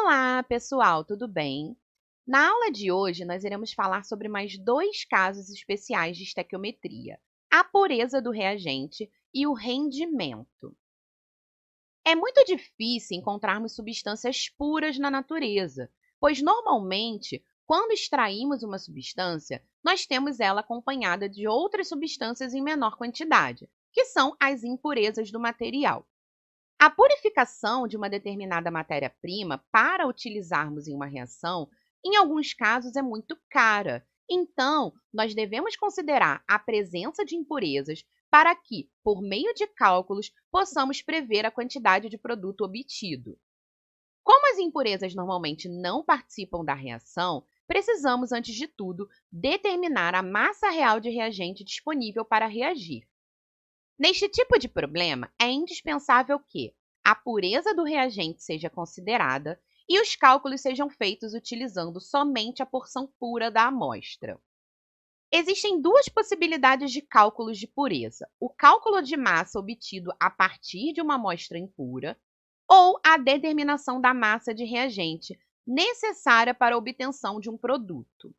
Olá, pessoal, tudo bem? Na aula de hoje, nós iremos falar sobre mais dois casos especiais de estequiometria: a pureza do reagente e o rendimento. É muito difícil encontrarmos substâncias puras na natureza, pois normalmente, quando extraímos uma substância, nós temos ela acompanhada de outras substâncias em menor quantidade, que são as impurezas do material. A purificação de uma determinada matéria-prima para utilizarmos em uma reação, em alguns casos, é muito cara. Então, nós devemos considerar a presença de impurezas para que, por meio de cálculos, possamos prever a quantidade de produto obtido. Como as impurezas normalmente não participam da reação, precisamos, antes de tudo, determinar a massa real de reagente disponível para reagir. Neste tipo de problema, é indispensável que a pureza do reagente seja considerada e os cálculos sejam feitos utilizando somente a porção pura da amostra. Existem duas possibilidades de cálculos de pureza: o cálculo de massa obtido a partir de uma amostra impura ou a determinação da massa de reagente necessária para a obtenção de um produto.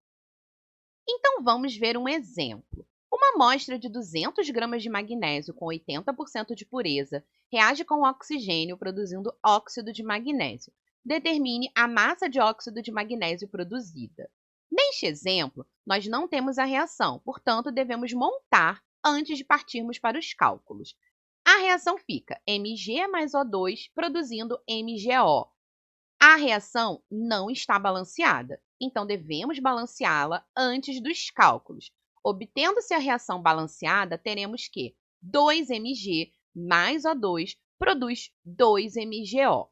Então, vamos ver um exemplo. Uma amostra de 200 gramas de magnésio com 80% de pureza reage com o oxigênio produzindo óxido de magnésio. Determine a massa de óxido de magnésio produzida. Neste exemplo, nós não temos a reação, portanto, devemos montar antes de partirmos para os cálculos. A reação fica Mg mais O2 produzindo MgO. A reação não está balanceada, então devemos balanceá-la antes dos cálculos. Obtendo-se a reação balanceada, teremos que 2Mg mais O2 produz 2MgO.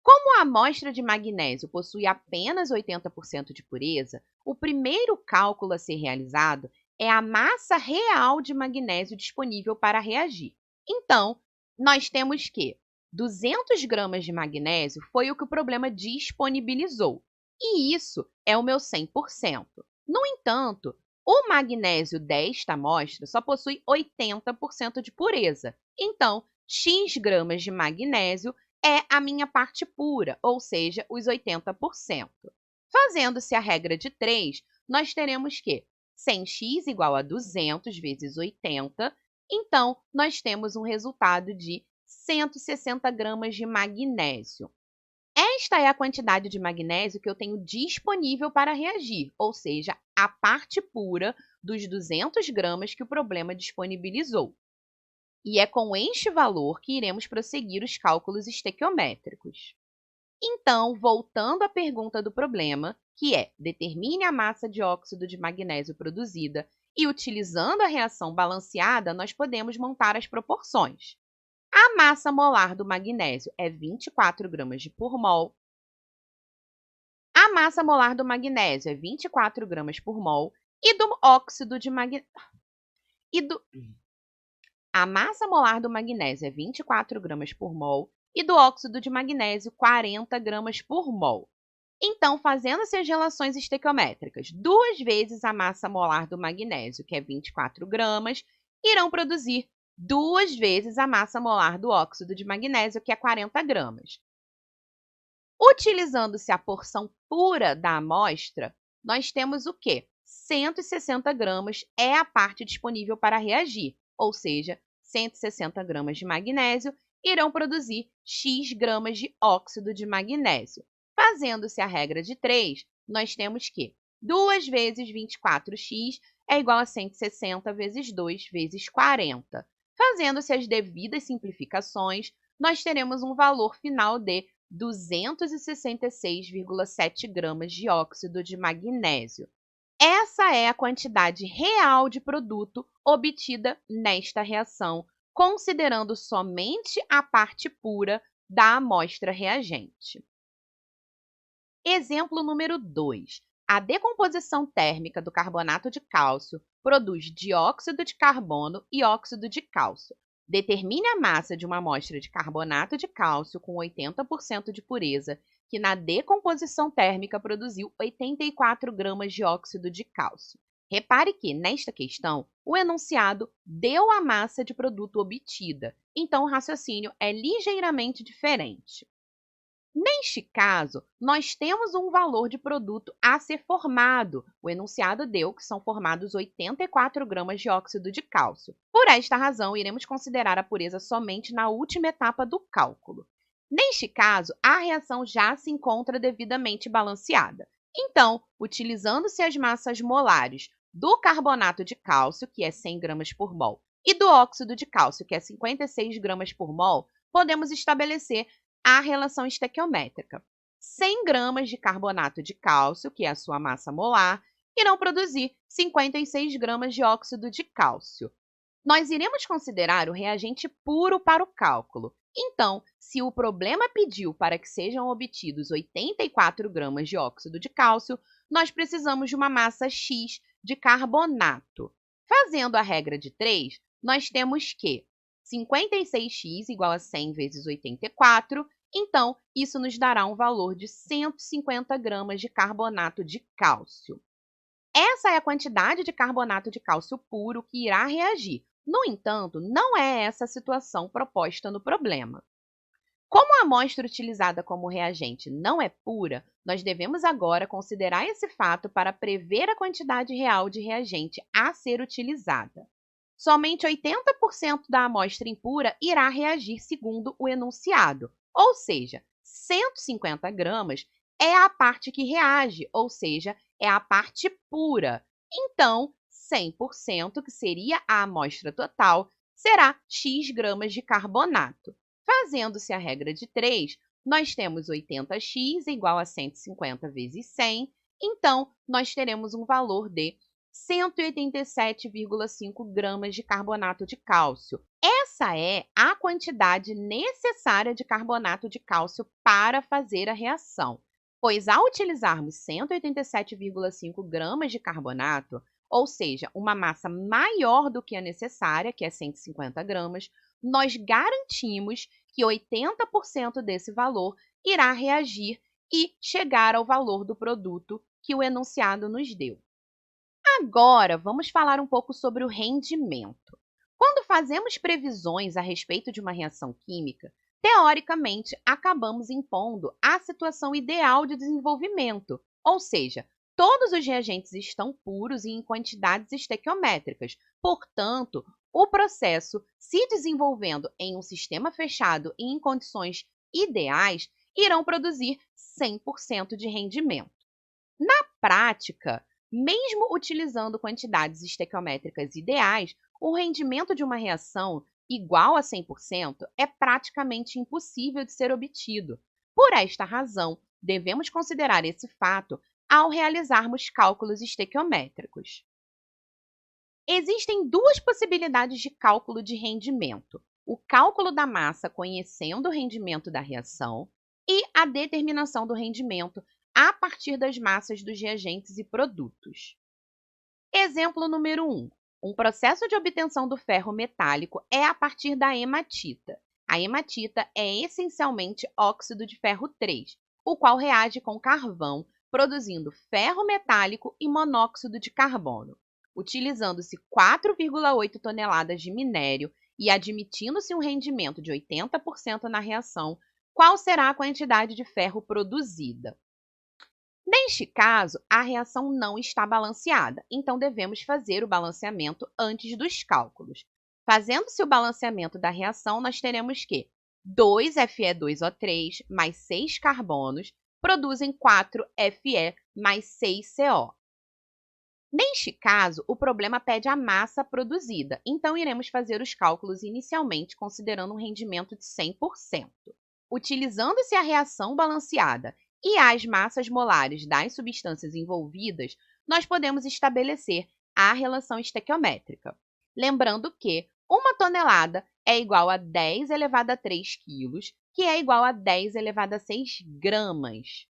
Como a amostra de magnésio possui apenas 80% de pureza, o primeiro cálculo a ser realizado é a massa real de magnésio disponível para reagir. Então, nós temos que 200 gramas de magnésio foi o que o problema disponibilizou, e isso é o meu 100%. No entanto, o magnésio desta amostra só possui 80% de pureza, então, X gramas de magnésio é a minha parte pura, ou seja, os 80%. Fazendo-se a regra de 3, nós teremos que 100x igual a 200 vezes 80, então nós temos um resultado de 160 gramas de magnésio. Esta é a quantidade de magnésio que eu tenho disponível para reagir, ou seja, a parte pura dos 200 gramas que o problema disponibilizou. E é com este valor que iremos prosseguir os cálculos estequiométricos. Então, voltando à pergunta do problema, que é: determine a massa de óxido de magnésio produzida, e utilizando a reação balanceada, nós podemos montar as proporções. A massa molar do magnésio é 24 gramas por mol. A massa molar do magnésio é 24 gramas por mol e do óxido de magnésio... A massa molar do magnésio é 24 gramas por mol e do óxido de magnésio 40 gramas por mol. Então, fazendo-se as relações estequiométricas, 2 vezes a massa molar do magnésio, que é 24 gramas, irão produzir 2 vezes a massa molar do óxido de magnésio, que é 40 gramas. Utilizando-se a porção pura da amostra, nós temos o quê? 160 gramas é a parte disponível para reagir, ou seja, 160 gramas de magnésio irão produzir X gramas de óxido de magnésio. Fazendo-se a regra de 3, nós temos que 2 vezes 24x é igual a 160 vezes 2 vezes 40. Fazendo-se as devidas simplificações, nós teremos um valor final de 266,7 gramas de óxido de magnésio. Essa é a quantidade real de produto obtida nesta reação, considerando somente a parte pura da amostra reagente. Exemplo número 2. A decomposição térmica do carbonato de cálcio produz dióxido de carbono e óxido de cálcio. Determine a massa de uma amostra de carbonato de cálcio com 80% de pureza, que na decomposição térmica produziu 84 gramas de óxido de cálcio. Repare que, nesta questão, o enunciado deu a massa de produto obtida, então o raciocínio é ligeiramente diferente. Neste caso, nós temos um valor de produto a ser formado. O enunciado deu que são formados 84 gramas de óxido de cálcio. Por esta razão, iremos considerar a pureza somente na última etapa do cálculo. Neste caso, a reação já se encontra devidamente balanceada. Então, utilizando-se as massas molares do carbonato de cálcio, que é 100 gramas por mol, e do óxido de cálcio, que é 56 gramas por mol, podemos estabelecer a relação estequiométrica. 100 gramas de carbonato de cálcio, que é a sua massa molar, irão produzir 56 gramas de óxido de cálcio. Nós iremos considerar o reagente puro para o cálculo. Então, se o problema pediu para que sejam obtidos 84 gramas de óxido de cálcio, nós precisamos de uma massa X de carbonato. Fazendo a regra de 3, nós temos que 56x igual a 100 vezes 84, então isso nos dará um valor de 150 gramas de carbonato de cálcio. Essa é a quantidade de carbonato de cálcio puro que irá reagir. No entanto, não é essa a situação proposta no problema. Como a amostra utilizada como reagente não é pura, nós devemos agora considerar esse fato para prever a quantidade real de reagente a ser utilizada. Somente 80% da amostra impura irá reagir segundo o enunciado, ou seja, 150 gramas é a parte que reage, ou seja, é a parte pura. Então, 100%, que seria a amostra total, será X gramas de carbonato. Fazendo-se a regra de 3, nós temos 80x igual a 150 vezes 100, então nós teremos um valor de 187,5 gramas de carbonato de cálcio. Essa é a quantidade necessária de carbonato de cálcio para fazer a reação, pois ao utilizarmos 187,5 gramas de carbonato, ou seja, uma massa maior do que a necessária, que é 150 gramas, nós garantimos que 80% desse valor irá reagir e chegar ao valor do produto que o enunciado nos deu. Agora, vamos falar um pouco sobre o rendimento. Quando fazemos previsões a respeito de uma reação química, teoricamente, acabamos impondo a situação ideal de desenvolvimento, ou seja, todos os reagentes estão puros e em quantidades estequiométricas. Portanto, o processo, se desenvolvendo em um sistema fechado e em condições ideais, irão produzir 100% de rendimento. Na prática, mesmo utilizando quantidades estequiométricas ideais, o rendimento de uma reação igual a 100% é praticamente impossível de ser obtido. Por esta razão, devemos considerar esse fato ao realizarmos cálculos estequiométricos. Existem duas possibilidades de cálculo de rendimento: o cálculo da massa conhecendo o rendimento da reação e a determinação do rendimento a partir das massas dos reagentes e produtos. Exemplo número 1. Um processo de obtenção do ferro metálico é a partir da hematita. A hematita é essencialmente óxido de ferro 3, o qual reage com carvão, produzindo ferro metálico e monóxido de carbono. Utilizando-se 4,8 toneladas de minério e admitindo-se um rendimento de 80% na reação, qual será a quantidade de ferro produzida? Neste caso, a reação não está balanceada, então devemos fazer o balanceamento antes dos cálculos. Fazendo-se o balanceamento da reação, nós teremos que 2Fe2O3 mais 6 carbonos produzem 4Fe mais 6CO. Neste caso, o problema pede a massa produzida, então iremos fazer os cálculos inicialmente considerando um rendimento de 100%. Utilizando-se a reação balanceada e as massas molares das substâncias envolvidas, nós podemos estabelecer a relação estequiométrica. Lembrando que 1 tonelada é igual a 10 elevado a 3 quilos, que é igual a 10 elevado a 6 gramas.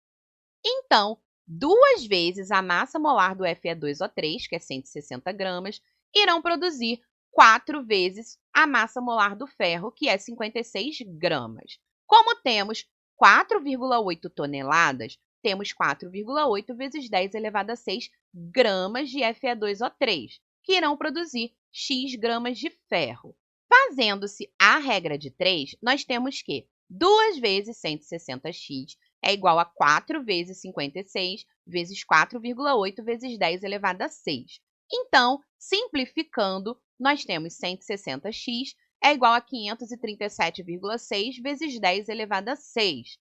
Então, 2 vezes a massa molar do Fe2O3, que é 160 gramas, irão produzir 4 vezes a massa molar do ferro, que é 56 gramas. Como temos 4,8 toneladas, temos 4,8 vezes 10 elevado a 6 gramas de Fe2O3, que irão produzir X gramas de ferro. Fazendo-se a regra de 3, nós temos que 2 vezes 160x é igual a 4 vezes 56 vezes 4,8 vezes 10 elevado a 6. Então, simplificando, nós temos 160x é igual a 537,6 vezes 10 elevado a 6.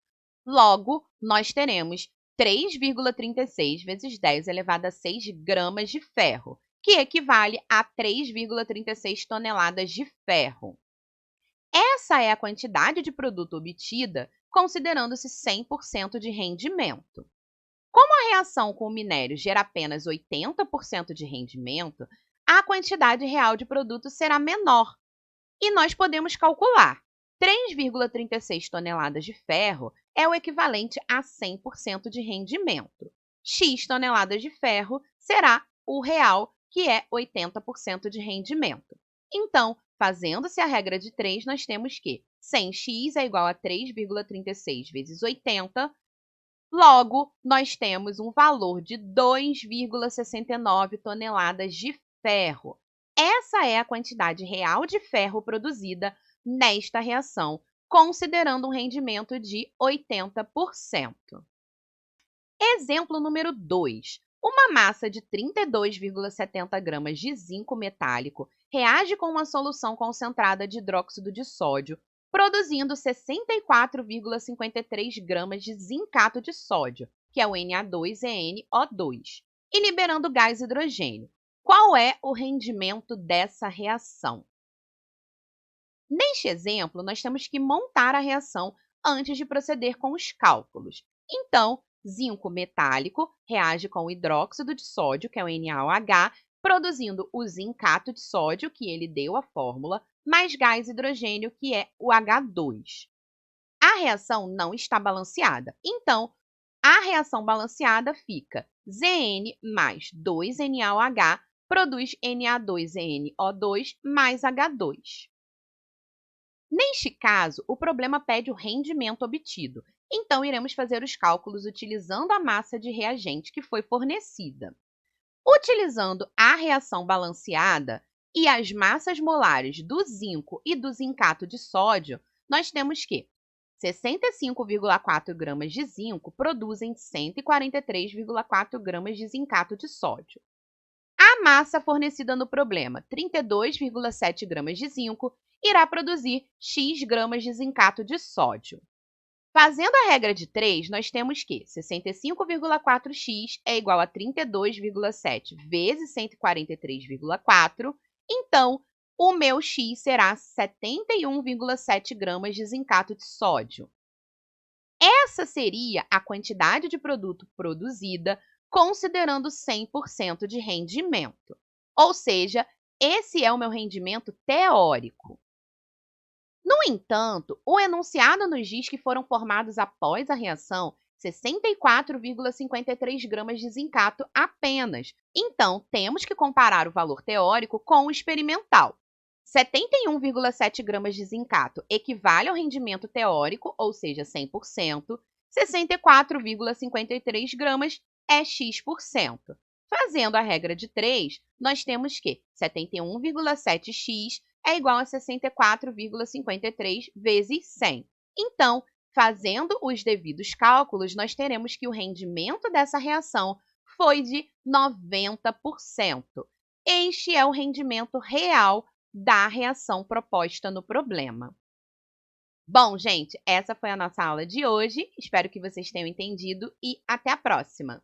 Logo, nós teremos 3,36 vezes 10 elevado a 6 gramas de ferro, que equivale a 3,36 toneladas de ferro. Essa é a quantidade de produto obtida considerando-se 100% de rendimento. Como a reação com o minério gera apenas 80% de rendimento, a quantidade real de produto será menor. E nós podemos calcular. 3,36 toneladas de ferro é o equivalente a 100% de rendimento. X toneladas de ferro será o real, que é 80% de rendimento. Então, fazendo-se a regra de 3, nós temos que 100x é igual a 3,36 vezes 80. Logo, nós temos um valor de 2,69 toneladas de ferro. Essa é a quantidade real de ferro produzida nesta reação, considerando um rendimento de 80%. Exemplo número 2. Uma massa de 32,70 gramas de zinco metálico reage com uma solução concentrada de hidróxido de sódio, produzindo 64,53 gramas de zincato de sódio, que é o Na2EnO2, e liberando gás hidrogênio. Qual é o rendimento dessa reação? Neste exemplo, nós temos que montar a reação antes de proceder com os cálculos. Então, zinco metálico reage com o hidróxido de sódio, que é o NaOH, produzindo o zincato de sódio, que ele deu a fórmula, mais gás hidrogênio, que é o H2. A reação não está balanceada, então a reação balanceada fica Zn mais 2NaOH produz Na2EnO2 mais H2. Neste caso, o problema pede o rendimento obtido, então iremos fazer os cálculos utilizando a massa de reagente que foi fornecida. Utilizando a reação balanceada e as massas molares do zinco e do zincato de sódio, nós temos que 65,4 gramas de zinco produzem 143,4 gramas de zincato de sódio. A massa fornecida no problema, 32,7 gramas de zinco, irá produzir X gramas de zincato de sódio. Fazendo a regra de 3, nós temos que 65,4x é igual a 32,7 vezes 143,4. Então, o meu x será 71,7 gramas de zincato de sódio. Essa seria a quantidade de produto produzida considerando 100% de rendimento. Ou seja, esse é o meu rendimento teórico. No entanto, o enunciado nos diz que foram formados após a reação 64,53 gramas de zincato apenas. Então, temos que comparar o valor teórico com o experimental. 71,7 gramas de zincato equivale ao rendimento teórico, ou seja, 100%. 64,53 gramas é X%. Fazendo a regra de 3, nós temos que 71,7x é igual a 64,53 vezes 100. Então, fazendo os devidos cálculos, nós teremos que o rendimento dessa reação foi de 90%. Este é o rendimento real da reação proposta no problema. Bom, gente, essa foi a nossa aula de hoje. Espero que vocês tenham entendido e até a próxima!